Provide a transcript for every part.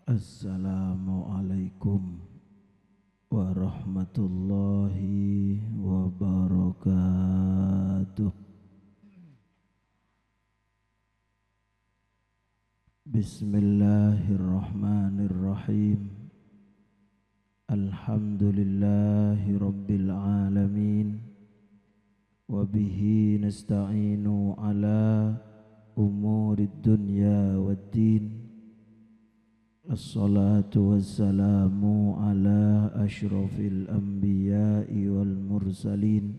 Assalamualaikum warahmatullahi wabarakatuh. Bismillahirrahmanirrahim. Alhamdulillahi rabbil alamin. Wabihi nasta'inu ala umurid dunya waddin. Assalatu wassalamu ala ashrafil anbiya'i wal mursalin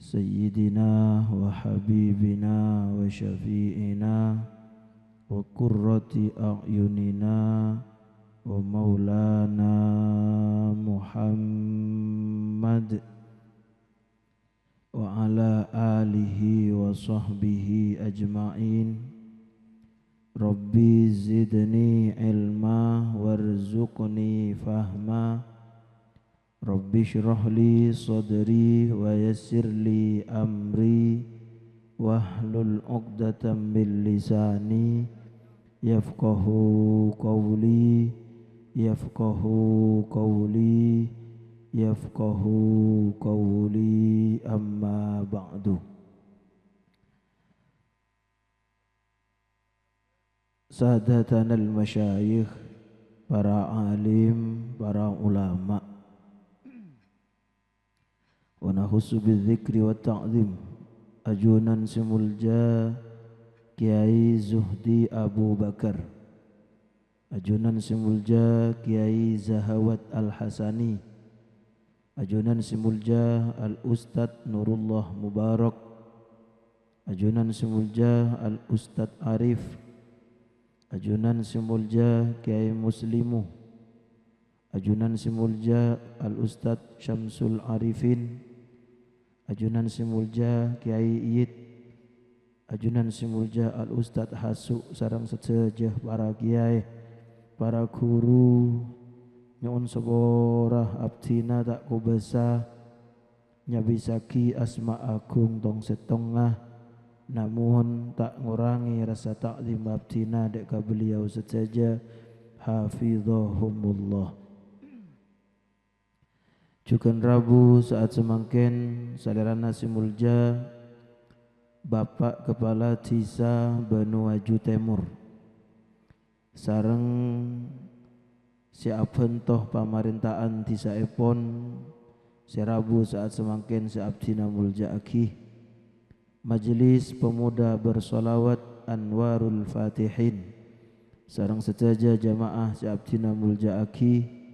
Sayyidina wa habibina wa syafi'ina wa qurrati a'yunina wa maulana Muhammad wa ala alihi wa sahbihi ajma'in. Rabbi zidni ilma warzuqni fahma. Rabbi shrah li sadri wa yassir li amri wahlul 'uqdatam min lisani yafqahu qawli amma ba'du. Sadatana al-masyayikh, para alim, para ulama, wa nahussu bidzikri wa ta'zim ajunan simulja Kiai Zuhdi Abu Bakar, ajunan simulja Kiai Zahawat Al-Hasani, ajunan simulja Al-Ustad Nurullah Mubarak, ajunan simulja Al-Ustad Arif, ajunan simulja Kiai Muslimu, ajunan simulja Al-Ustad Syamsul Arifin, ajunan simulja Kiai Iyid, ajunan simulja Al-Ustad Hasu sareng sedaya para kiai, para guru, nyuwun saborah abdina tak kubasa nyabisaki asma agung tong setengah, namun tak ngurangi rasa takzim abdina dek ka beliau sejaja hafizahumullah. Jukan Rabu saat semangkin salerana simulja Bapak Kepala Desa Banuaju Timur sareng siapentoh pamarintahan desa Epon si Rabu saat semangkin si abdina mulja akih Majelis Pemuda Bersolawat Anwarul Fatihin sareng sejaja jamaah si abdina mulja akih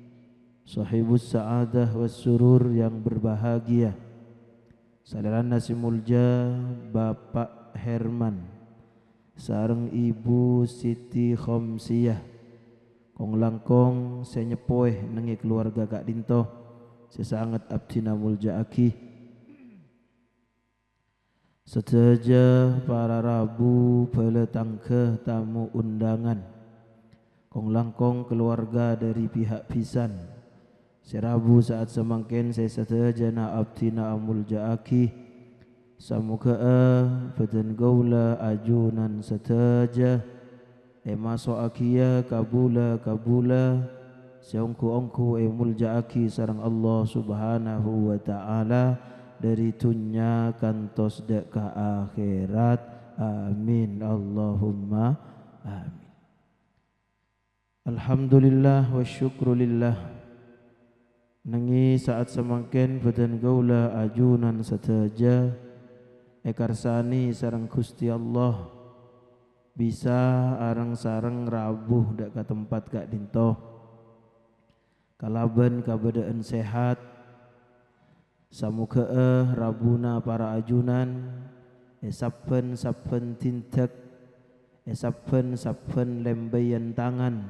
sahibus sa'adah was surur yang berbahagia salerana si mulja Bapak Herman sareng Ibu Siti Khomsiyah kong langkong senyepoeh nengi keluarga Kak Dinto sesangat abdina mulja akih sejaja para Rabu peletang ke tamu undangan kong langkong keluarga dari pihak pisan Serabu saat semangkin saya sejaja na abdina mulja akih samuka badan gaula ajunan sejaja maso akia kabula seongku mulja akih sareng Allah subhanahu wa ta'ala dari dunia kantos dek ke akhirat. Amin Allahumma amin. Alhamdulillah wa syukrulillah nengi saat semangkin badan gaula ajunan sedaja ekarsani sareng Gusti Allah bisa arang sareng rabuh dek ke tempat Kak Dinto kalaban kabadaan sehat samuka rabuna para ajunan saben tindak saben lembayan tangan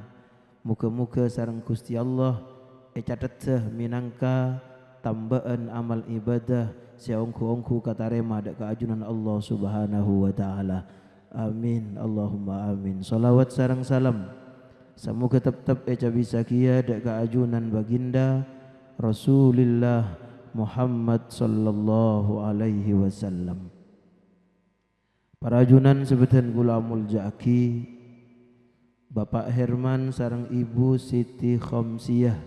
muka-muka sareng Gusti Allah cateteh minangka tambaan amal ibadah siongku katarema dek keajunan Allah subhanahu wa ta'ala. Amin Allahumma amin. Salawat sareng salam semoga tetap bisa kia dek keajunan baginda Rasulullah Muhammad sallallahu alaihi wasallam. Para ajunan sebutan gulamul jaki Bapak Herman sareng Ibu Siti Khamsiyah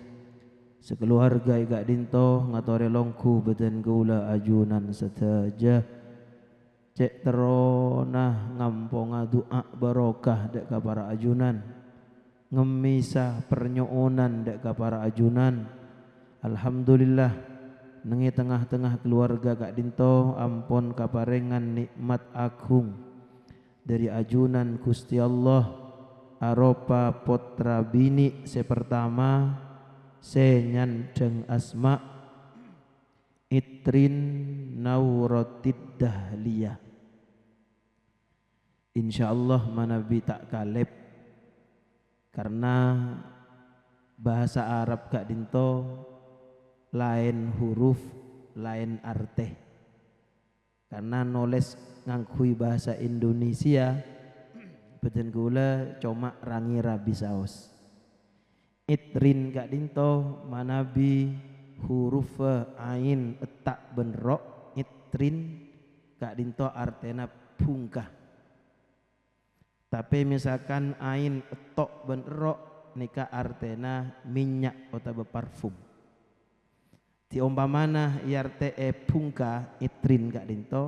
sekeluarga igak dinto ngatore longku beten gula ajunan sedaja cek terona ngamponga doa barokah dek ka para ajunan ngemisah pernyoonan dek ka para ajunan. Alhamdulillah nengi tengah-tengah keluarga kak dinto ampon kaparengan nikmat agung dari ajunan Gusti Allah aropa potra bini sepertama senyandeng asma Itrin Naurotid Dahliyah. Insyaallah manabi tak kaleb karena bahasa Arab kak dinto lain huruf lain arte karena noles ngangkui bahasa Indonesia beten gula coma rangi rabi saos. Itrin kak dinto manabi huruf ain etak benrok itrin kak dinto artena bungkah. Tapi misalkan ain etok benrok nika artena minyak atau parfum. Di umpamana iarte bungkah itrin kak dinto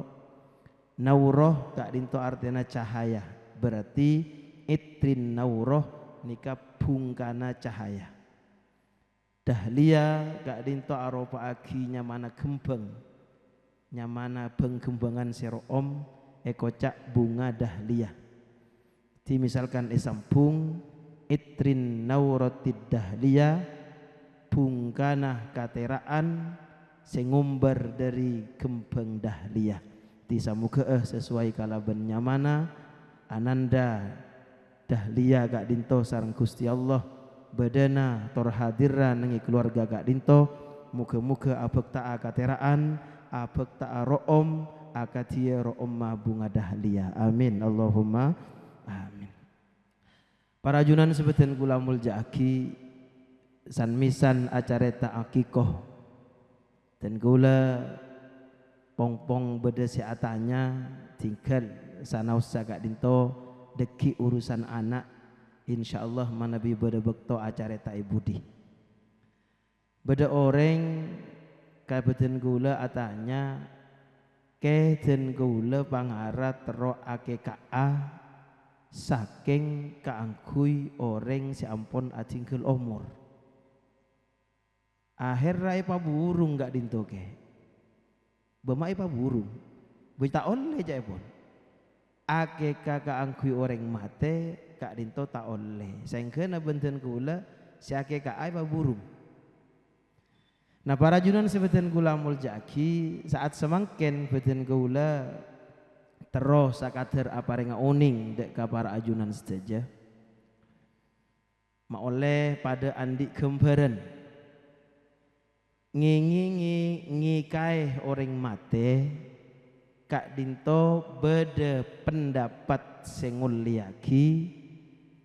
nauroh kak dinto artena cahaya. Berarti itrin nauroh nika bungkana cahaya. Dahlia gak dinto aropa aki nyamana gembeng nyamana penggembangan sero om ekocak bunga dahlia. Di misalkan esambung itrin naurotid dahlia bungkana kateraan sengumbar dari gembeng dahlia. Di samuga sesuai kalaban nyamana ananda dahlia gak dinto sareng Gusti Allah badana tor hadira nengi keluarga gak dinto muga-muga abek ta'a kateraan abek ta'a ro'om akatia ro'om ma bunga dahlia amin Allahumma amin. Para ajunan sebeten kula mulja'aki san misan acareta akikoh dan gula pong-pong beda siatanya tinggal sanausa gak dinto deki urusan anak insyaallah manabi beda bekto acara tak ibudi beda orang kabeten gula atanya ke den gula pangara tero AKKA saking kaangkui orang si ampon atingkel umur akhir rai paburung gak dinto ke bemai paburung bita oleh jaya pun AKK kaangkui orang mate kak dinto tak oleh sehingga benten gula si AKK ai paburung. Nah para junan sebeten gula muljaki saat semangken beten gula terus sakater aparenga uning dek ka para ajunan sedaja ma oleh pada andi kembaran ngingi ngikai orang mate kak dinto beda pendapat senguliaki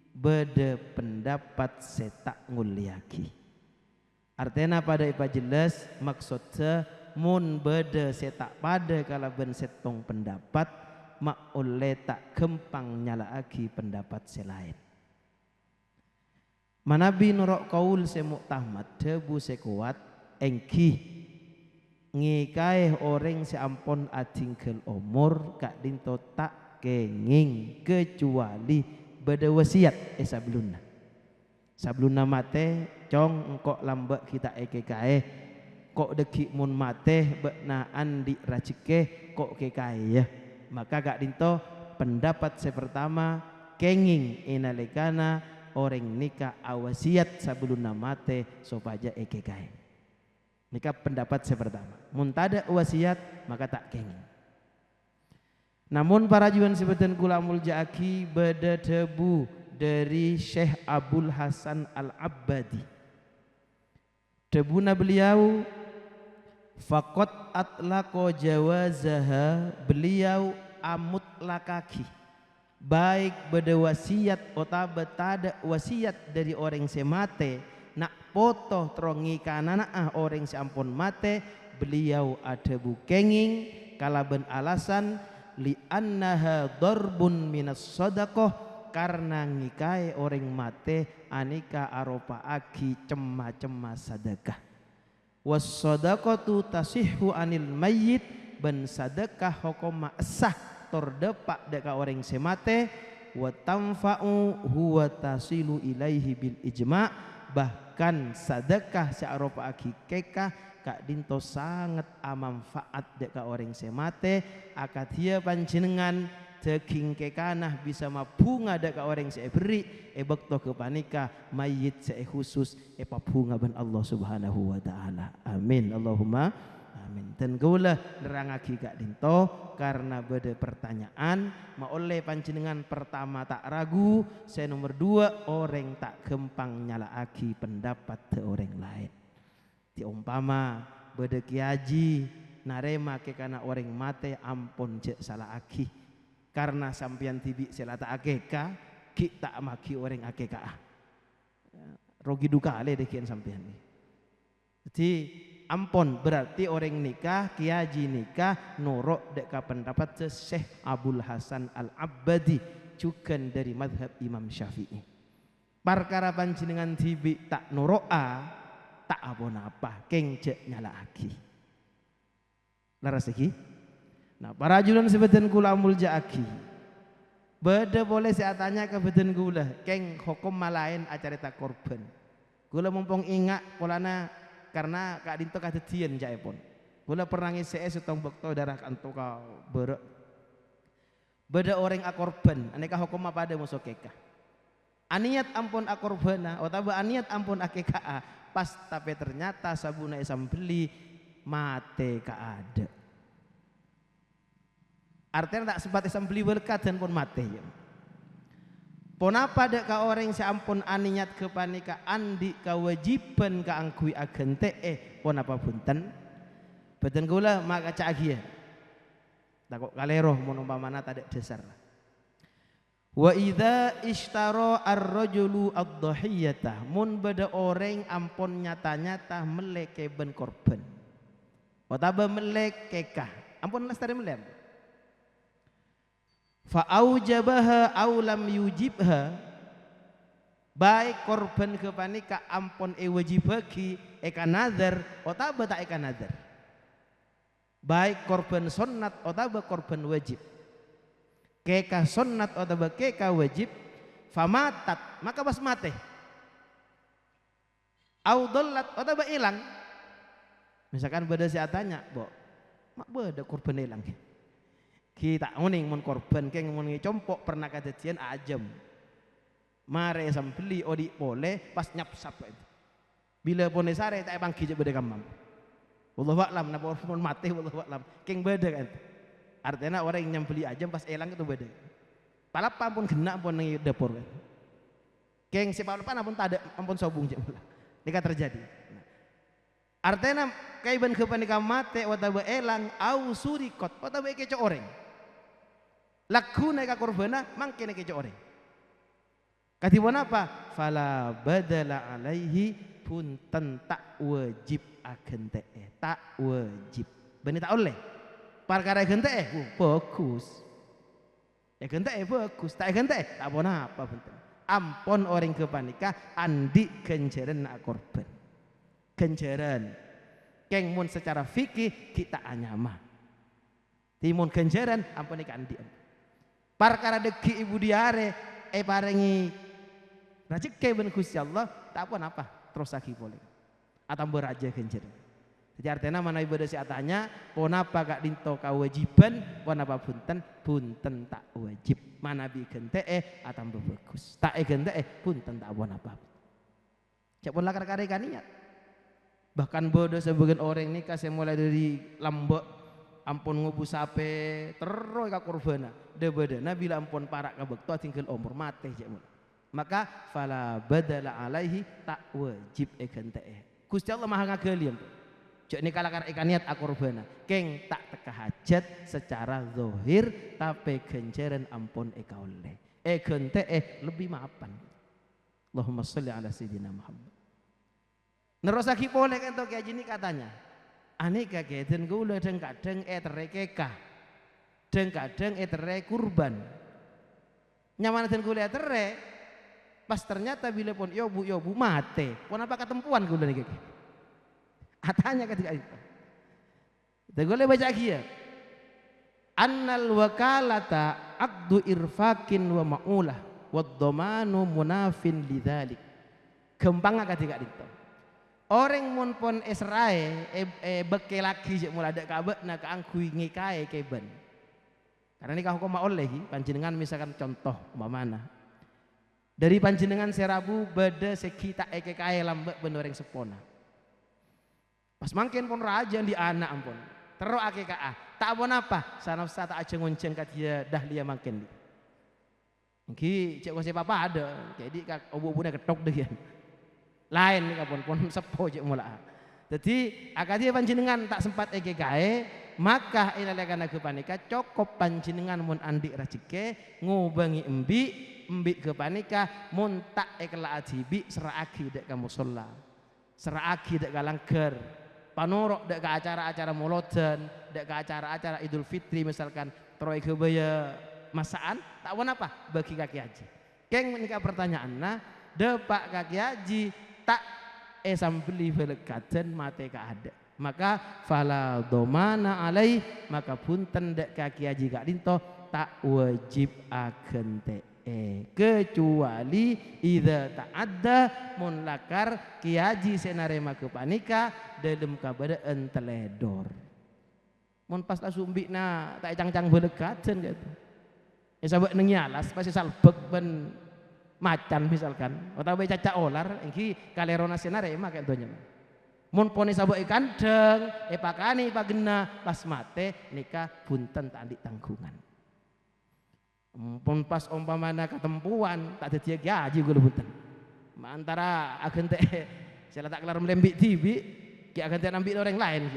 beda pendapat setak nguliaki artinya pada ipa jelas maksudnya mun beda setak pada kalaban setong pendapat mak oleh tak gempang nyalaaki pendapat selain manabi nurok kaul semuktamad debu sekuat engki ngikai orang seampon atingkel umur kak dinto tak kenging kecuali beda wasiat sabluna mate cong engkok lambak kita ekekae kok deki mun mate bekna andi racike kok kekae ya maka kak dinto pendapat sepertama kenging inalekana orang nikah awasiat sabluna mate sopaja ekekae nikah pendapat sepertama muntada wasiat maka tak kenging. Namun para juan sebeten kula mulja'aki beda debu dari Syekh Abdul Hasan Al-Abbadi debuna beliau faqat atlaqo jawazaha beliau amut lakaki baik beda wasiat ota betada wasiat dari orang semate nak potoh trongi kanana orang seampun mate beliau ada bukenging kalaban alasan li annaha darbun minas sadaqah karena ngikai orang mate anika aropa aki cema-cema sedekah. Was-sadaqatu tasihhu anil mayyit, ben sedekah hukuma sah terdepak deka orang semate, wa tanfa'u huwa tasilu ilaihi bil ijma', bahkan sedekah searopa akikah kak dinto sangat amanfaat deka orang semate, akad dia panjenengan daging kekanah bisa mabunga deka orang se beri bekto kepanika mayit se khusus bunga ben Allah Subhanahu wa taala. Amin Allahumma amin. Dan gaulah nerangaki kak dinto karena beda pertanyaan ma oleh panjenengan pertama tak ragu, saya nomor 2 orang tak gempang nyalaaki pendapat te orang lain. Ti umpama beda kiaji narema ke kana orang mate ampun cek salah aki karena sampian tibi selata akeka kita maki orang akeka rogi duka ale dekian sampian ni. Jadi ampun berarti orang nikah kiaji nikah norok deka pendapat Syekh Abdul Hasan Al-Abbadi juga dari madhab Imam Syafi'i. Perkara panjenengan tibi tak noroa tak apa keng cek nyala aki. Laras lagi. Nah, para julan sebeten kula mulja aki. Beda boleh saya tanya ke beten gula, keng hukum malain acarita korban. Gula mumpung ingat polana karena kak dinto kadetian jaepon. Gula pernah ngisi setong bekto darah kanto kau berek. Beda orang akorban, aneka hukum apa ada musuh kekah. Aniat ampun akorbana, atau aniat ampun akeka pas tapi ternyata sabuna isam beli mate ka ada. Artinya tak sempat isam beli berkat dan pun mate ya. Pon apa dek ka orang seampun aniat kepanika andi kewajiban ka angkui agente pon apa punten beten gula maka cagi ya. Tak kok kaleroh mun umpamana tadek dasar. Wa idza ishtara ar-rajulu ad-dhahiyata, mun beda orang ampun nyata-nyata meleke ben korban. Wataba melek kekah. Ampun lestari melem. Fa aujabaha aw lam yujibha, baik korban kepanika ampun wajibaki eka nazar otaba tak eka nazar. Baik korban sunnat otaba korban wajib. Keka sunnat otaba keka wajib famatat maka pas mate. Au dollat otaba ilang. Misalkan beda saya tanya, "Bo, mak beda korban ilang?" Kita uning mun korban keng mun compok pernah kadecian ajam. Mare sambeli odi boleh pas nyapsap itu. Bila pone sare tak bangki je beda kamam. Wallahu a'lam napa mun mati wallahu a'lam. Keng beda kan. Artinya orang yang nyambeli ajam pas elang itu beda. Palapa pun kena pun nang dapur kan. Keng si palapa pun tak ada ampun sobung je. Nika terjadi. Artinya kaiban kepanika mate wataba elang au surikot wataba keco orang. Laku naik korbana mangke naik keco orang. Katibon apa? Fala badala alaihi punten tak wajib agen teh tak wajib. Benih tak oleh. Perkara agen teh bagus. Agen teh bagus. Tak agen teh tak pun apa punten. Ampun orang kepanika andi kenjeren nak korban. Kenjaran keng mun secara fikih kita anyama timun kenjaran ampun ikan andi perkara deki ibu diare parengi rezeki ben Gusti Allah tak pun apa terus lagi boleh atau beraja kenjaran. Jadi artinya mana ibadah si atanya pon apa kak dinto kewajiban pon apa punten tak wajib mana bi gente atau bagus tak gente punten tak pun apa cak pun lakar kare niat. Bahkan bodoh sebagian orang ini kasih mulai dari lambok ampun ngubu sape terus ka kurbana debedana bila ampun parak ka bekto tinggal umur mate je maka fala badala alaihi tak wajib egante Gusti Allah maha ngageli cek nikah lakar ikan niat akurbana keng tak teka hajat secara zahir tapi genjeren ampun eka oleh egante lebih maafan. Allahumma sholli ala sayyidina Muhammad. Nerosaki boleh kan kayak gini katanya. Aneka keten gula dan kadang terekeka, dan kadang tere kurban. Nyamanatin kuliah tere. Pas ternyata bila pun yo bu mate. Pun apa ketempuan kuliah nih kiki. Atanya ketika itu. Kita boleh baca lagi ya. Annal wakalata aqdu irfakin wa ma'ulah wa dhamanu munafin lidzalik. Gampang ketika itu. Orang mun pon Israel beke lagi sik mulai ada kabeh nak angkui ngikae keben. Karena ini hukum oleh panjenengan misalkan contoh umpamana. Dari panjenengan serabu beda sekita kae lambek ben orang sepona. Pas mangken pon raja di anak ampun. Terus AKKA, tak pun apa, sanafsa tak aja ngonceng kat dia dahlia mangken. Nggih, cek konsep apa ada. Jadi kak obu-obune ketok deh. Lain nih pun sepo cek mula. Jadi akadia panjenengan tak sempat kae, maka ilalakan aku panika cokop panjenengan mun andi rajike ngubangi embi ke panika mun tak ekla ajibi seraki dek kamu sholla. Seraki dek kalangker. Panorok dek ke acara-acara molodan, dek ke acara-acara Idul Fitri misalkan troy kebaya masaan, tak pun apa bagi kaki haji. Keng menikah pertanyaan nah, depak kaki haji tak sambeli velekaten mate ka ada. Maka fala domana alai maka punten dek kaki haji kak dinto tak wajib akan te. Kecuali idza ta'adda mun lakar kiaji senarema ke panika dalam kabadaan teledor mun pas asumbina tak cang-cang belekaten gitu sabak nang nyalas pasti salbek ben macan misalkan atau bae caca olar iki kalerona senarema kayak donya mun poni sabak kandeng pakani pagena pas mate nikah punten tak andik tanggungan. Pun pas umpamana ketempuan tak ada tiap gaji gue lebutan. Antara agen teh saya tak kelar melembik tibi, ki agen teh ambil orang lain.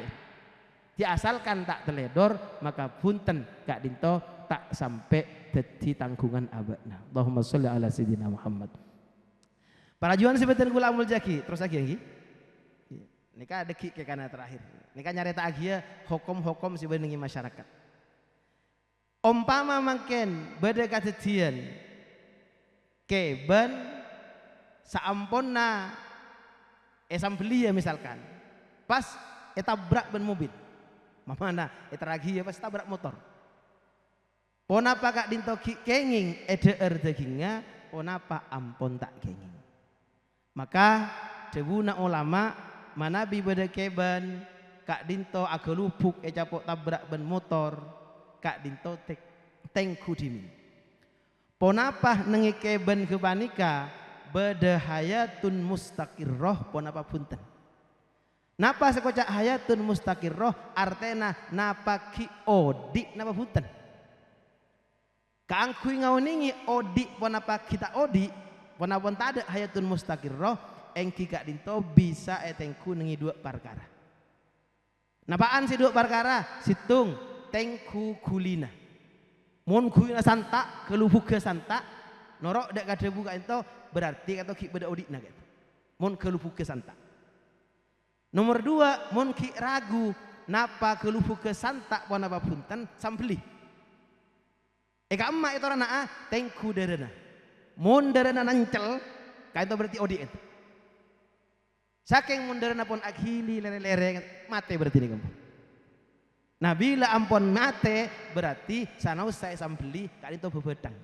Diasalkan tak teledor maka punten kak dinto tak sampai dadi tanggungan abadna. Allahumma sholli ala sayyidina Muhammad. Para juan sebentar gula amul jaki terus lagi lagi. Nikah deki ke kana terakhir. Nikah nyarita agia hukum-hukum sebenarnya masyarakat. Umpama mangken beda kejadian keben saamponna sambeli ya misalkan pas tabrak ben mobil mamana lagi ya pas tabrak motor ponapa kak dinto kenging dagingnya ponapa ampun tak kenging maka debuna ulama manabi beda keben kak dinto aga lupuk capok tabrak ben motor kak dinto tengku dimi ponapa nengike ben kepanika beda hayatun mustaqirroh ponapa punten napa sekocak hayatun mustaqirroh artena napa ki odi napa punten kaangkui ngauningi odi ponapa kita odi ponapun tak ada hayatun mustaqirroh engki kak dinto bisa tengku nengi dua perkara napaan si dua perkara situng tengku kulina mun kulina santa kelubuk ke santa norok dek kada buka itu berarti atau ki beda odikna gitu mun kelubuk ke santa nomor dua mun ki ragu napa kelubuk ke santa pon apa punten sampeli eka emak itu rana tengku derena mun derena nancel ka itu berarti odik itu saking mun derena pun akhili lere-lere mate berarti nih kamu. Nah bila ampun mate berarti sana usai sambeli kali itu bebedang.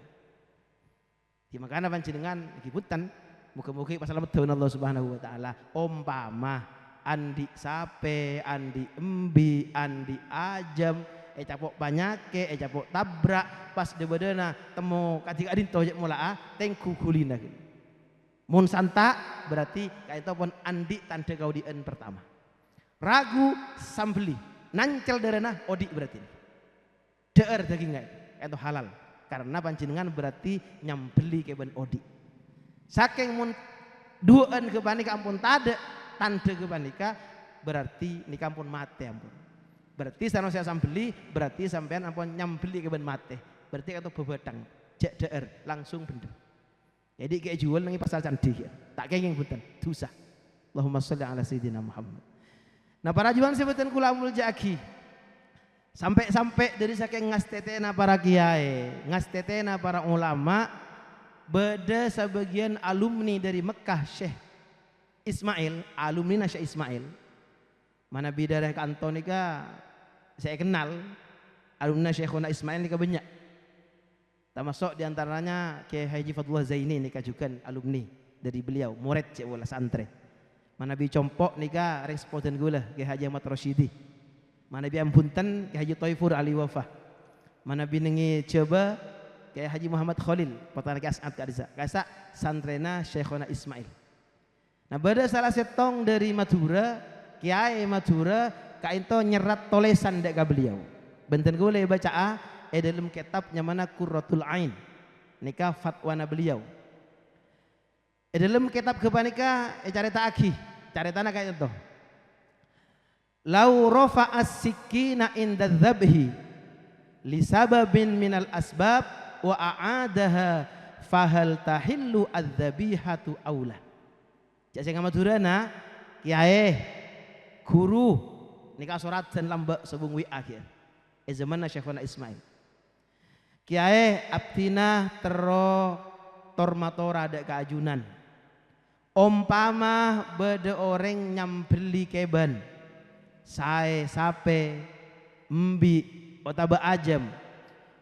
Di makana panjenengan gibutan muga-muga pasal medhaun Allah Subhanahu wa taala umpama andi sape, andi embi, andi ajam, capok banyake, capok tabrak pas debedena temu katika dinto jak mula tengku kulina. Mun santa berarti kayak itu pun andi tanda kaudien pertama. Ragu sambeli nancel derena odik berarti deer dagingnya itu halal karena panjenengan berarti nyambeli keben odik saking mun duaan kepanika ampun tade tanda kepanika berarti nikah ampun mate ampun berarti sana saya sambeli berarti sampean ampun nyambeli keben mate berarti itu bebedang jak deer langsung bener jadi kayak jual nangi pasal candi tak kenging butan dosa Allahumma sholli ala sayyidina Muhammad. Nah para juan sebutan kula amul jaki sampai dari saking ngastetena para kiai ngastetena para ulama beda sebagian alumni dari Mekah Syekh Ismail, alumni Syekh Ismail. Mana bidarah kantor nika saya kenal alumni Syekhuna Ismail nika banyak. Termasuk diantaranya Kiai Haji Fadlullah Zaini nika juga alumni dari beliau, murid cek bola santri. Mana bi compok nika responden gula Kiai Haji Ahmad Rasyidi. Mana bi ampunten Kiai Haji Taifur Ali Wafah. Mana bi nengi coba Kiai Haji Muhammad Khalil, potana Kiai As'ad Kasa santrena Syekhuna Ismail. Nah, pada salah setong dari Madura, Kiai Madura kainto nyerat tolesan dek ka beliau. Benten boleh baca dalam kitabnya mana Qurratul Ain. Nika fatwana beliau. Dalam kitab kepanika carita aki, caritana kayak itu. Lau rafa as-sikina inda dzabhi li sababin minal asbab wa a'adaha fahal tahillu adz-dzabihatu aula. Cak sing Madurana kiai guru nika surat dan lambak sebung WA kiai. Zaman Syekhuna Ismail. Kiai abdina tormatora ada keajunan. Umpama beda orang nyambeli keban. Sae sape mbi otaba ajam.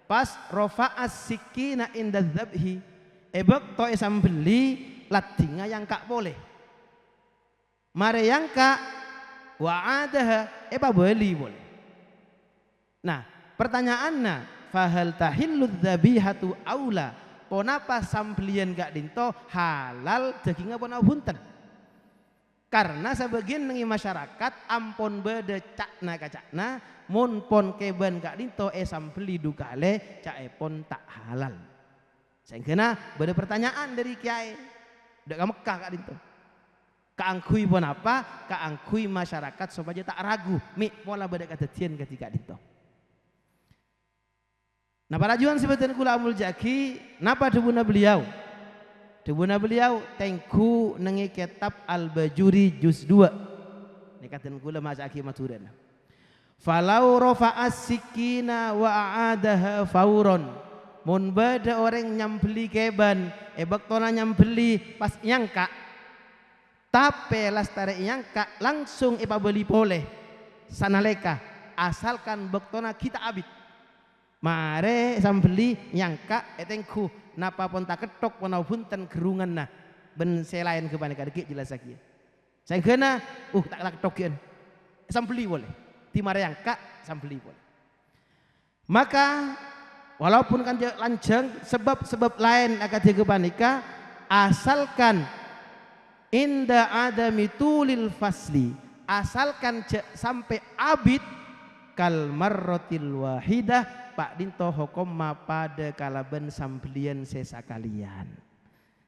Pas rofa'as sikina inda dzabhi ebek to sambeli latinga yang kak boleh. Mare yang kak wa'adaha beli boleh. Nah, pertanyaannya fahal tahillu dzabihatu aula, ponapa sambelian gak dinto halal dagingnya pon bunten. Karena sebagian nengi masyarakat ampon beda cakna kacakna mun pon keban gak dinto sambeli dukale cak pon tak halal. Sehingga beda pertanyaan dari kiai dak Mekah gak dinto. Kaangkui pun apa? Kaangkui masyarakat supaya tak ragu. Mik pola beda kadetian ketika dinto. Nah, para juan sebutan kula amul jaki, napa debuna beliau? Debuna beliau tengku nengi kitab Al-Bajuri juz 2. Ini kata kula mas aki maturan. Falau rafa'as sikina wa a'adaha fauron. Mun beda orang nyambeli keban, baktona nyambeli pas nyangka. Tapi lastare nyangka langsung beli boleh. Sanaleka asalkan baktona kita abid. Mare sambeli nyangka etengku napa pun tak ketok pun punten gerungan nah ben selain kepanika dikit jelas lagi. Saya kena tak ketokian. Sambeli boleh. Ti mare nyangka sambeli boleh. Maka walaupun kan lanjang sebab-sebab lain akan kepanika asalkan inda adami tulil fasli asalkan sampai abid kal marratil wahidah Pak dinto hokoma pada kalaban sambelian sesa kalian.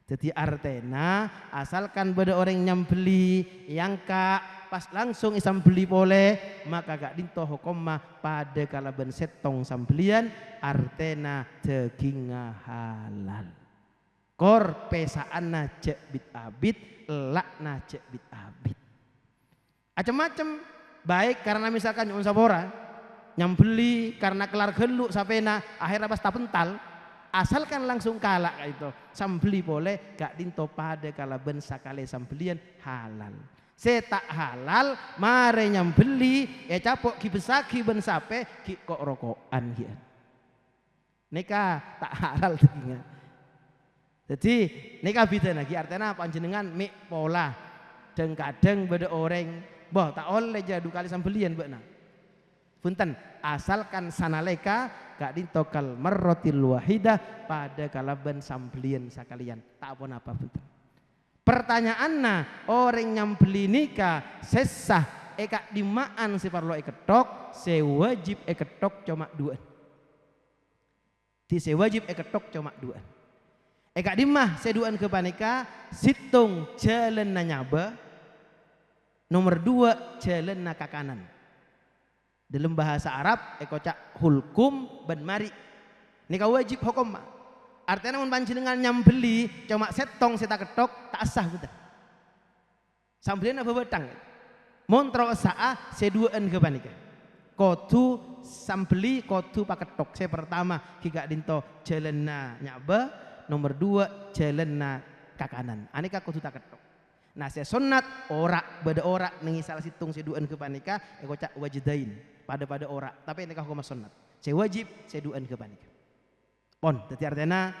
Jadi artena asalkan beda orang nyambeli yang kak pas langsung sambeli boleh maka gak dinto hokoma pada kalaban setong sambelian artena dagingnya halal. Kor pesaanna cek bit abid lakna cek bit abid. Macam-macam baik karena misalkan nyun sabora nyambeli karena kelar geluk sapena akhirnya pas tapental asalkan langsung kalah itu sambeli boleh gak dinto pada kalaben sakale sambelian halal tak halal mare nyambeli capok ki besaki ben sape ki kok rokokan kian nika tak halal dagingnya. Jadi nika beda lagi artinya panjenengan mik pola dan kadang beda orang boh tak oleh jadu kali sambelian bekna. Punten asalkan sanaleka gak ditokal marrotil wahidah pada kalaban sambelian sakalian tak apa punten. Pertanyaanna orang nyambeli nikah sesah eka dimaan si parlo eketok sewajib eketok cuma dua. Ti sewajib eketok cuma dua. Eka dimah seduan kepanika situng jalan nanyaba nomor 2 jalan na ke kanan. Dalam bahasa Arab ekocak hulkum ben mari nika wajib hukum artinya mun panjenengan nyambeli cuma setong seta ketok tak sah betul sambelina bebetang mun tro saa seduan kepanika kodu sambeli kodu paketok saya pertama ki gak dinto jalanna nyaba nomor 2 jalanna ka kanan anika kudu tak ketok. Nah saya sunat ora beda ora nengi salah situng seduan ke panika kocak wajidain pada ora tapi nikah hukum sunat saya wajib seduan ke panika pon dadi artinya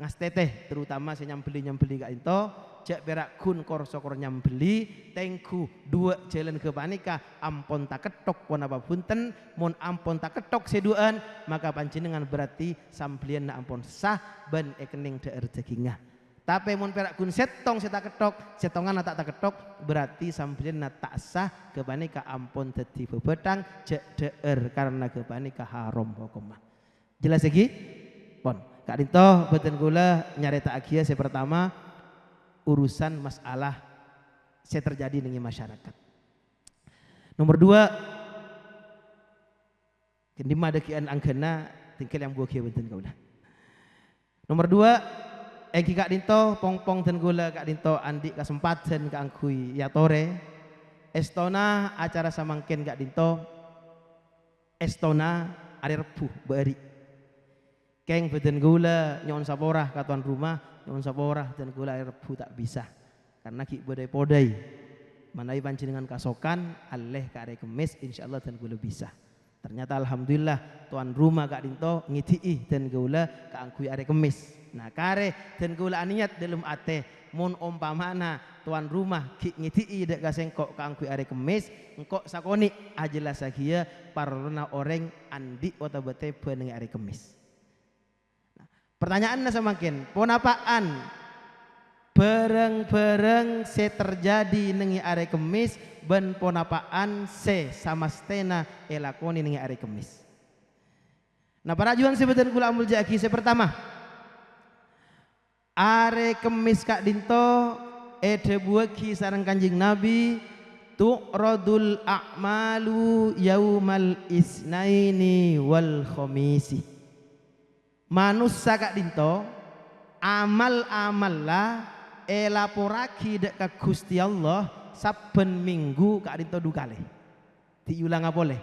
ngas teteh terutama saya nyambeli kak into jak berak kun korsokor nyambeli tengku 2 jalan ke panika ampon tak ketok pon apa punten mon ampon tak ketok seduan maka panjenengan berarti samblian na ampon sah ban ekening daer dagingah. Tapi mun perak kun setong seta ketok, setongan tak ketok berarti sampeyan tak sah kepanika ampun dadi bebedang jek deer karena kepanika haram hukumah. Jelas lagi? Pon. Kak Dinto boten kula nyarita agia saya pertama urusan masalah saya terjadi dengan masyarakat. Nomor 2 kendi madakian anggena tinggal yang buah kia boten kaula. Nomor 2 Kak Dinto pong-pong dan gula Kak Dinto andi kesempatan Kak Angkui ya tore estona acara samangken Kak Dinto estona hari Rebu beri keng beden gula nyon saporah katuan rumah nyon saporah dan gula hari Rebu tak bisa karena ki bodai-podai manai panjenengan kasokan aleh ka hari Kemis insyaallah dan gula bisa. Ternyata alhamdulillah tuan rumah Kak Dinto ngitiih dan gula Kak Angkui hari Kemis. Nah kare dan gula niat dalam ate mun umpamana tuan rumah ki ngiti dek gasengkok kangkui are Kemis engkok sakoni ajelas sakia parona orang andi wata bete beneng are Kemis. Nah, pertanyaannya semakin ponapaan bareng-bareng se terjadi nengi are Kemis ben ponapaan se sama stena elakoni nengi are Kemis. Nah para juang sebeten gula amul jaki se pertama are Kemis Kak Dinto ede buaki sareng Kanjeng Nabi tu'radul a'malu yaumal isnaini wal khomisi. Manusia Kak Dinto amal-amal lah elaporaki dek ka Gusti Allah saben minggu Kak Dinto dukale diulang apa boleh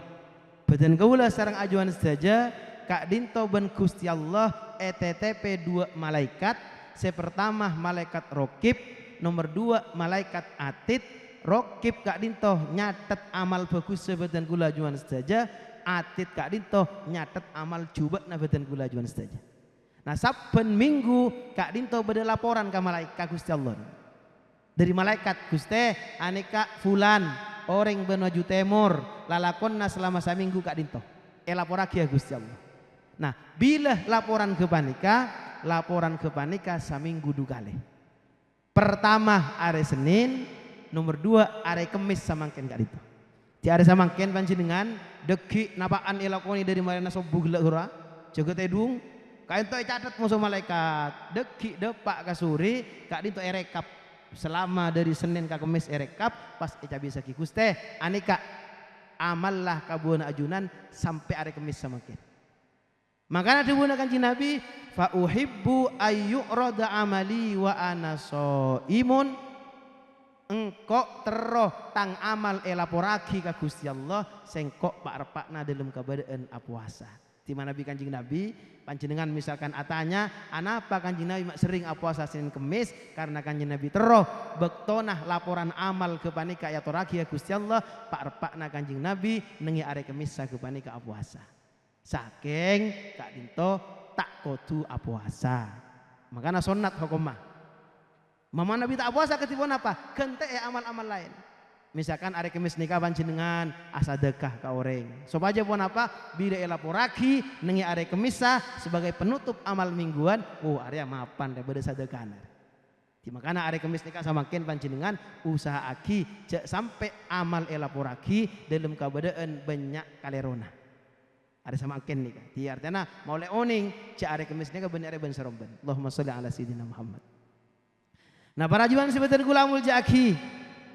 badan kaula sareng ajuan saja Kak Dinto ben Gusti Allah ETTP 2 malaikat. Saya pertama malaikat Rokib, nomor 2 malaikat Atid. Rokib Kak Dinto nyatet amal bagus sebadan gula juan saja. Atid Kak Dinto nyatet amal jubak na badan gula juan saja. Nah saben minggu Kak Dinto beda laporan ke malaikat Gusti Allah. Dari malaikat Gusti aneka fulan orang benuju temur lalakonna selama seminggu Kak Dinto. Laporake ya Gusti Allah. Nah bila laporan ke panika saminggu dukale. Pertama are Senin, nomor 2 are Kemis samangken Kak Dinto. Di are samangken panjenengan deki napaan elakoni dari marana sobu gelak ora jaga tedung Kak Dinto catat musuh malaikat deki depak kasuri Kak Dinto erekap selama dari Senin ke Kemis erekap pas bisa ki Gusti anika amallah kabuana ajunan sampai are Kemis samangken. Makanya digunakan Kanjeng Nabi fa uhibbu ayyurada amali wa ana shaimun engkok teroh tang amal elaporaki ka Gusti Allah sengkok pak repakna dalam keadaan puasa. Di mana bi Kanjeng Nabi panjenengan misalkan atanya anapa Kanjeng Nabi sering puasa Senin Kemis karena Kanjeng Nabi teroh bektonah laporan amal kepanika ya toraki ya Gusti Allah pak repakna Kanjeng Nabi nengi are Kemis sa kepanika puasa. Saking Kak Dinto tak kudu puasa. Makanya sunat hukumah. Mama Nabi tak puasa ketibon apa? Gente amal-amal lain. Misalkan hari Kemis nikah panjenengan asadekah ka oreng. Sopaja pun apa? Bila elaporaki nengi hari Kemis sebagai penutup amal mingguan. Oh area mapan daripada sedekah. Di makana hari Kemis nikah samakin panjenengan usaha aki sampai amal elaporaki dalam keadaan banyak kalerona. Ada sama ken nih, di artinya mau leoning, cari Kemis nih benar ben seromben. Allahumma sholli ala sayyidina Muhammad. Nah para juan sebentar gulamul jaki,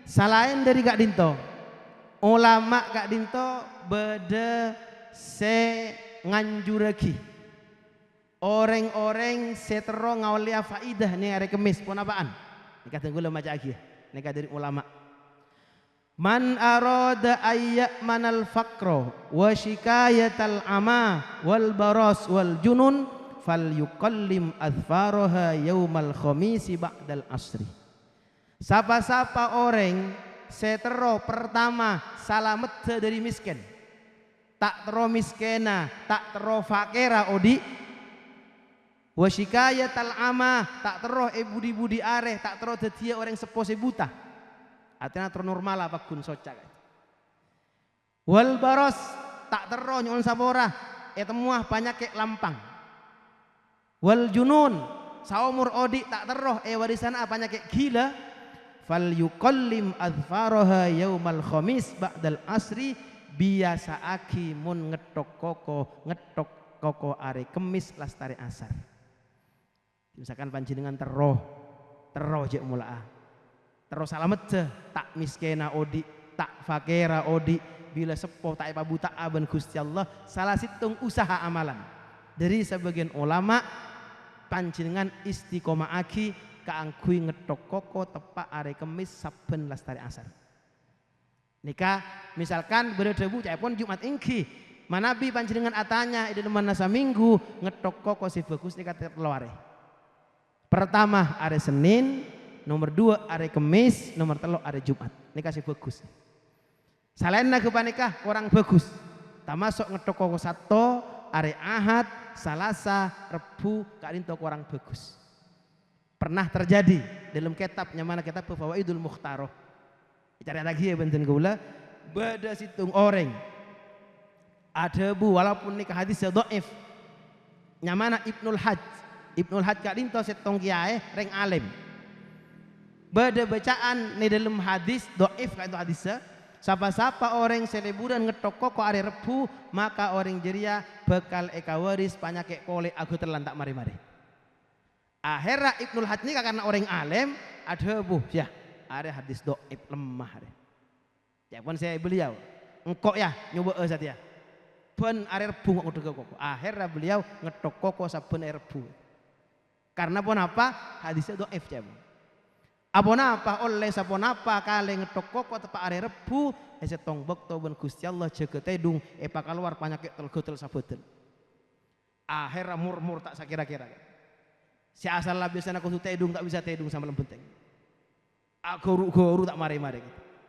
selain dari Kak Dinto, ulama Kak Dinto beda se nganjuraki orang-orang setero ngaulia faidah nih hari Kemis pun apaan? Ini kata gula macam aki, ini kata dari ulama. Man arada ayya manal faqro wa shikayatal ama wal baras wal junun falyuqallim adfaraha yaumal khamisi ba'dal asri. Sapa-sapa orang setero pertama salamet dari miskin, tak tero miskena, tak tero fakira odi, wa syikayatal ama, tak tero budi-budi areh, tak tero dedia orang sepose buta. Artinya tero normal apa kun soca. Wal baros, tak tero nyon sabora, temuah banyak kek lampang. Wal junun, saumur odi tak tero warisan banyak kek gila. Fal yuqallim adfaraha yaumal khamis ba'dal asri, biasa aki mun ngetok koko are kemis lastare asar. Misalkan panjenengan teroh jek mulaa teroh salamet je, tak miskena odi, tak fakira odi, bila sepo tak buta aben Gusti Allah, salah situng usaha amalan dari sebagian ulama panjenengan istiqomah aki kaangkui ngetok koko tepak are kemis saben lastari asar. Nika misalkan berdebu cai pun Jumat ingki manabi panjenengan atanya ide mana saminggu ngetok koko si bagus nika telore. Pertama are Senin, nomor 2 are Kemis, nomor 3 are Jumat. Nika si bagus. Salainna kepanikah orang bagus. Tamasuk ngetok koko sato are Ahad, Salasa, Rebu karinto orang bagus. Pernah terjadi dalam kitabnya mana kitab Fawaidul Mukhtaroh. Cari lagi ya benten gula. Bada situng orang. Ada bu walaupun nikah hadisnya dhaif. Nyamana Ibnul Hajj kadinto setong kiai reng alim. Bada bacaan ni dalam hadis dhaif kadinto hadisnya. Sapa-sapa orang seleburan ngetok koko are Rebu, maka orang jeria bekal eka waris panyake kole aku terlantak mari-mari. Akhirnya Ibnul Hajj ini karena orang alim ada bu ya ada hadis dhaif lemah ada. Ya pun saya beliau engkok ya nyoba saat ya pun are Rebu ngok udah koko. Akhirnya beliau ngetok koko saben Rebu. Karena pun apa hadisnya dhaif ya. Apon apa oleh sapon apa kale ngetok koko tepak are Rebu setong bekto ben Gusti Allah jaga tedung epa keluar panyake telgotel saboten. Akhirnya murmur tak sakira-kira. Si asal lah biasanya aku tedung tak bisa tedung sama lembenteng. Goru tak mari-mari.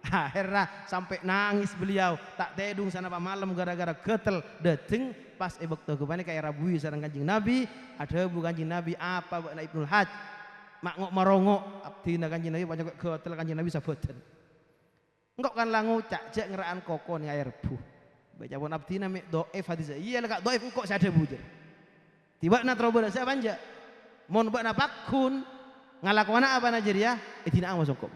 Akhirnya sampai nangis beliau tak tedung sana pak malam gara-gara getel deteng pas bekto kepane kayak rabui sareng Kanjeng Nabi ada bu Kanjeng Nabi apa buat Ibnul Hajj mak ngok marongok abdina Kanjeng Nabi banyak getel Kanjeng Nabi saboten. Engkok kan langu cak ngeraan koko nih air bu. Baca pun abdina mek dhaif hadis. Iya lah kak dhaif engkok sadar bujur. Tiba na trobola saya panja. Mon bak na pakun ngalakwana apa najeria tina ang masongkok.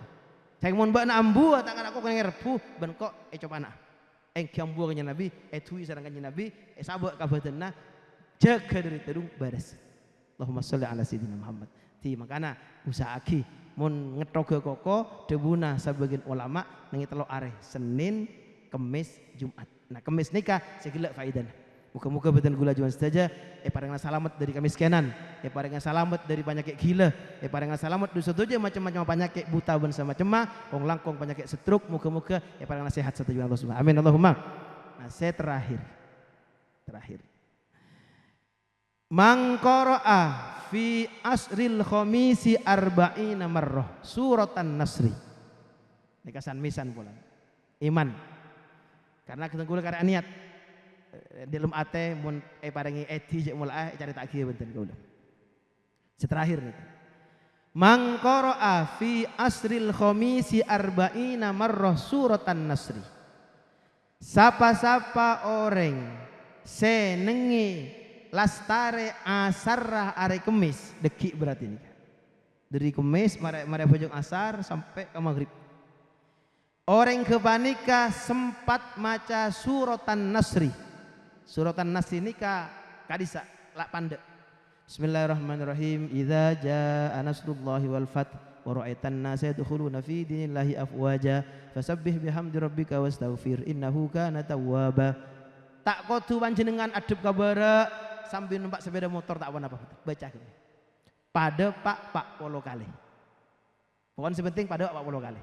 Saya mon bak na ambu tak ngarak kok ngerbu ben kok coba na. Kiambu Kanjeng Nabi tui sareng Kanjeng Nabi sabak kabatenna jaga dari terung baras. Allahumma sholli ala sayyidina Muhammad. Ti makana usahaaki mon ngetoge koko debuna sebagian ulama nengi telo are Senin, Kemis, Jumat. Nah Kemis nikah segila faidana. Muka-muka beten gula juan saja paringan salamet dari kemiskinan, paringan salamet dari penyakit gila, paringan salamet dosa dosa macam-macam penyakit buta ben sama cemah, wong langkong penyakit stroke, muka-muka paringan sehat satu juan Allah Subhanahu. Amin Allahumma. Nah, saya terakhir. Mangqara'a fi asril khamisi arba'ina marrah suratan nasri. Ini kesan misan pula. Iman. Karena kita gula karena niat. Dalam ate mun paringi eti cek mulai cari tak kieu benten kula. Seterakhir nih. Mangqara'a fi asril khamisi arba'ina marrah suratan nasri. Sapa-sapa orang senengi lastare asarrah are Kemis deki berarti ini. Dari Kemis mare bojong asar sampai ke maghrib. Orang kepanika sempat maca suratan nasri. Suratan Nasri ini kadisa lak pandek. Bismillahirrahmanirrahim. Idza jaa nasrullahi wal fath wa ra'aitan nasa yadkhuluna fi dinillahi afwaja fasabbih bihamdi rabbika wastaghfir innahu kana tawwaba. Tak kudu panjenengan adep kabara sambil numpak sepeda motor tak apa-apa. Baca gini. Pada pak polo kali. Pokoknya sepenting pada pak polo kali.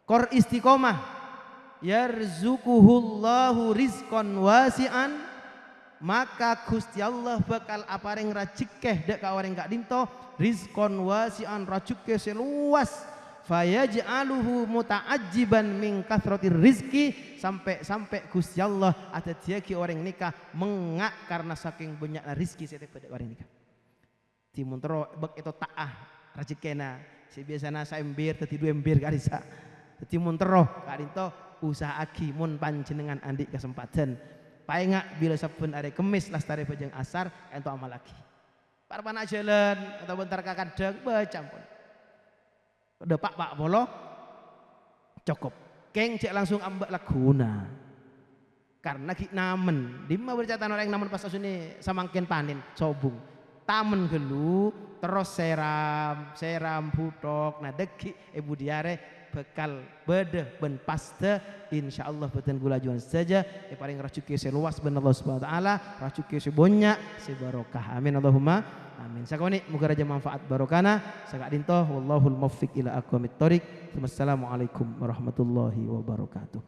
Kor istiqomah yarzuquhullahu rizqan wasi'an maka Gusti Allah bakal apareng rajikeh dek ka orang gak dinto rizqon wasi'an rajikeh seluas fayaj'aluhu muta'ajjiban min kathratir rizki sampai Gusti Allah ada dia ki orang nikah mengak karena saking banyaknya rizki setiap pada orang nikah timuntero bek itu taah rajikena si biasana saembir tadi 2 embir karisa tadi muntero kadinto usaha aki mun panjenengan andik kesempatan paengak bila saben are kemis lastare bajang asar ento amal lagi para panak jalan atau bentar kakadang bacampun udah pak bolo cukup keng cek langsung ambak laguna karena ki namen dimana bercatan orang namen pas asune samangken panen sobung tamen gelu terus seram butok nah deki ibu diare bekal bede ben paste insyaallah beten gula juan saja paling racuke seluas ben Allah Subhanahu wa taala racuke sebanyak sebarokah amin Allahumma amin sakone muga raja manfaat barokana sagak dinto wallahul muwaffiq ila aqwamit thoriq wassalamualaikum warahmatullahi wabarakatuh.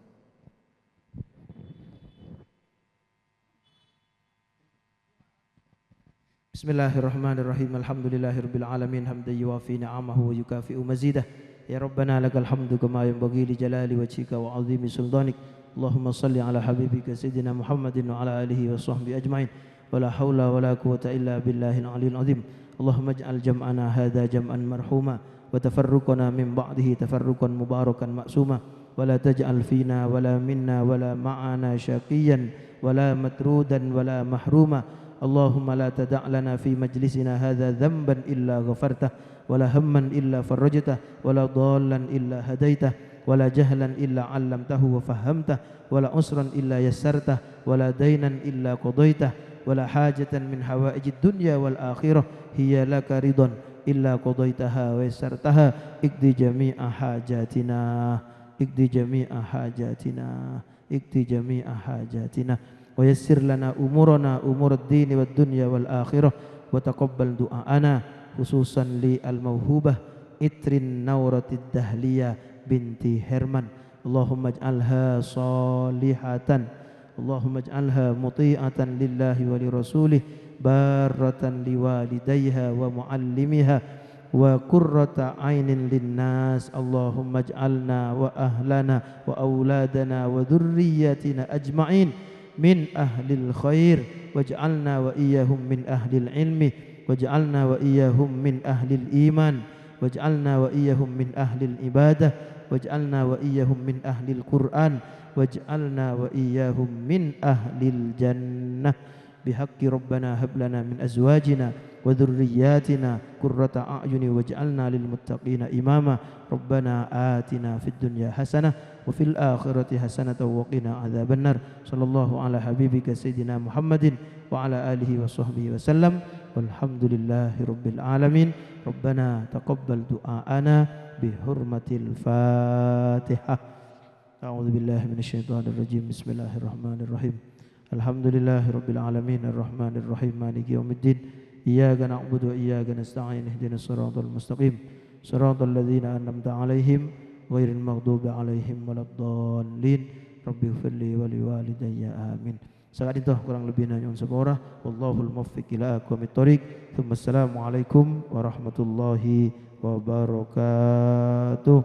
Bismillahirrahmanirrahim. Alhamdulillahirabbil alamin hamdan yuwafi ni'amahu wa yukafi'u mazidah. Ya Rabbana lakal hamdu kama yanbaghi li jalali wajhika wa 'azimi sultanik. Allahumma shalli ala habibika sayyidina Muhammadin wa ala alihi wa sahbihi ajmain. Wa la haula wa la quwwata illa billahil 'aliyyil 'azim. Allahumma ij'al jam'ana hadza jam'an marhuma wa tafarruqana min ba'dihi tafarruqan mubarakan ma'suma. Wa la taj'al fina wa la minna wa la ma'ana syaqiyan wa la matrudan wa la mahruma. اللهم لا تدع لنا في مجلسنا هذا ذنبا إلا غفرته ولا هما إلا فرجته ولا ضالا إلا هديته ولا جهلا إلا علمته وفهمته ولا عسرا إلا يسرته ولا دينا إلا قضيته ولا حاجة من حوائج الدنيا والآخرة هي لك رضا إلا قضيتها ويسرتها اقضي جميع حاجاتنا اقضي جميع حاجاتنا اقضي جميع حاجاتنا ويسر لنا أمورنا أمور الدين والدنيا والآخرة وتقبل دعاءنا خصوصا للموهوبة إترين نورة الدهلية بنت هرمان اللهم اجعلها صالحة اللهم اجعلها مطيعة لله ولرسوله بارة لوالديها ومعلمها وقرة عين للناس اللهم اجعلنا وأهلنا وأولادنا وذرياتنا أجمعين من أهل الخير واجعلنا وإياهم من أهل العلم واجعلنا وإياهم من أهل الإيمان واجعلنا وإياهم من أهل العبادة واجعلنا وإياهم من أهل القرآن واجعلنا وإياهم من أهل الجنة بحق ربنا هب لنا من أزواجنا وذرياتنا قرة أعين واجعلنا للمتقين إماما ربنا آتنا في الدنيا حسنة وفي الآخرة حسنة وقنا عذاب النار صلى الله على حبيبك سيدنا محمد وعلى آله وصحبه وسلم والحمد لله رب العالمين ربنا تقبل دعاءنا بحرمة الفاتحة أعوذ بالله من الشيطان الرجيم بسم الله الرحمن الرحيم الحمد لله رب العالمين الرحمن الرحيم مالك يوم الدين إياك نعبد وإياك نستعين اهدنا الصراط المستقيم صراط الذين أنعمت عليهم غير المغضوب عليهم ولا الضالين ربي اغفر لي ولوالدي آمين. Saat itu kurang lebih nanya sepora. Wallahul muwaffiq ila aqwamit thoriq. Assalamualaikum warahmatullahi wabarakatuh.